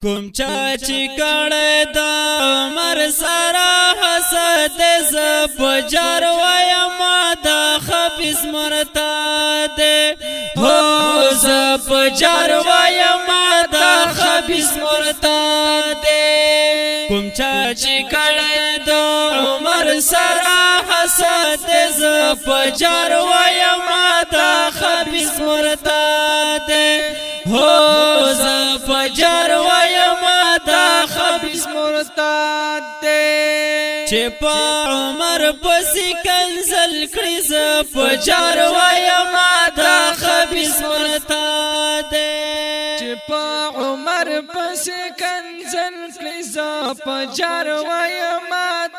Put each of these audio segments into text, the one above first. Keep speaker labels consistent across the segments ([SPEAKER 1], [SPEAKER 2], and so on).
[SPEAKER 1] کوم چا چې کړه د عمر سره حسد ز پجار وایم د خبيث مرتاد هو ز پجار وایم د خبيث مرتاد کوم چا چې کړه د عمر سره حسد ز پجار وایم د خبيث مرتاد هو ز پجار مرتاد دے چه پا عمر پسی کنزل کری ز پجار وایم دا خبیث مرتاد دے چه پا عمر پسی کنزل کری ز پجار وایم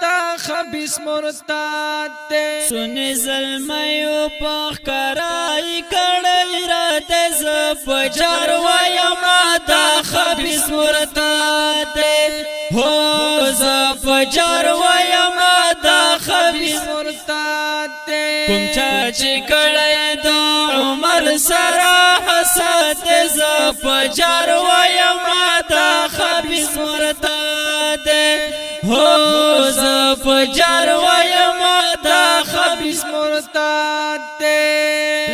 [SPEAKER 1] دا خبیث مرتاد دے سنی ظلمیو پاک کرائی کڑی را دے ز پجار وایم دا خبیث مرتاد دے هو ز پجار وایم دا خبيث مرتاد دے کوم چا چې کړه د عمر سره حسد ز پجار وایم دا خبيث مرتاد دے هو ز پجار وایم دا خبيث مرتاد دے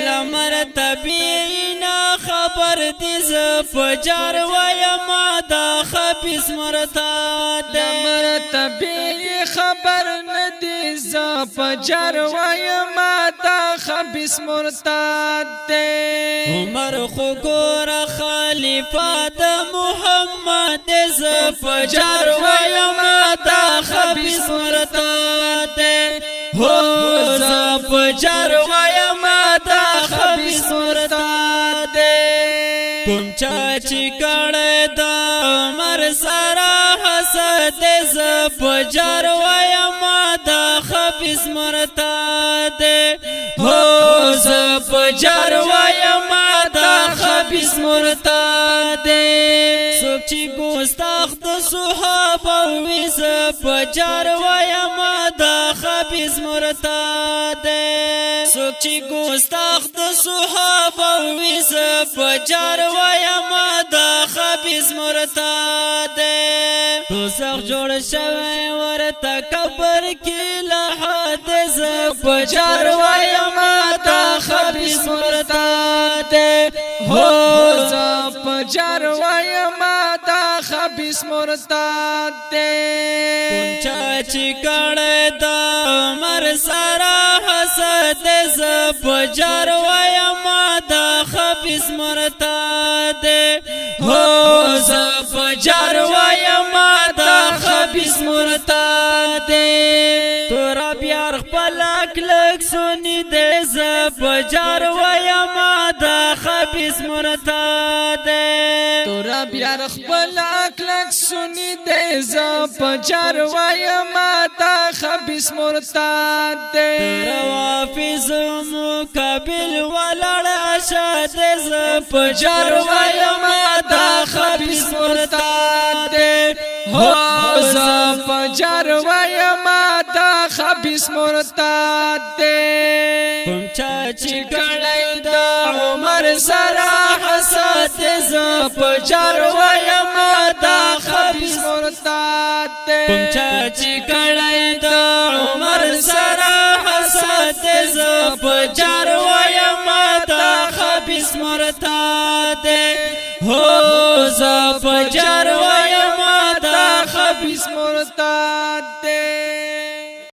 [SPEAKER 1] لمرتبینا خبر دې ز پجار وایم دا خبيث مرتاد دے مرتبه خبر ندی ز پجار وایم دا خبيث مرتاد دے عمر خو ګور خلیفہ د محمد ز پجار وایم دا خبيث مرتاد دے هو ز پجار وایم دا خبيث مرتاد دے کوم چا چې کړه د عمر سره حسد ز پجار وایم دا خبيث مرتاد دے هو ز پجار وایم دا خبيث مرتاد دے سوک چې ګستاخ د صحابه وي ز پجار وایم دا خبيث مرتاد دے سوک چې ګستاخ د صحابه وي ز پجار وایم دا خبيث مرتاد دے دوزخ جوړ شوی ورته قبر کې لحد ز پجار وایم دا خبيث مرتاد دے هو ز پجار وایم دا خبيث مرتاد دے کوم چا چې کړه د عمر سره حسد ز پجار وایم دا خبيث مرتاد دے هو ز پجار وایم دا خبيث مرتاد دے تورا بیار خپل اکلک سنی دے ز پجار وایم دا خبيث مرتاد دے تورا بیار خپل اکلک سنی دے ز پجار وایم دا خبيث مرتاد دے روافض مقابل ولړ اشد ز پجار وایم دا خبيث مرتاد دے هو ز پجار وایم دا خبيث مرتاد دے کوم چا چې کړه د عمر سره حسد ز پجار وایم دا خبيث مرتاد دے کوم چا چې کړه د عمر سره حسد ز پجار وایم دا خبيث مرتاد دے هو ز پجار وایم دا خبيث مرتاد دے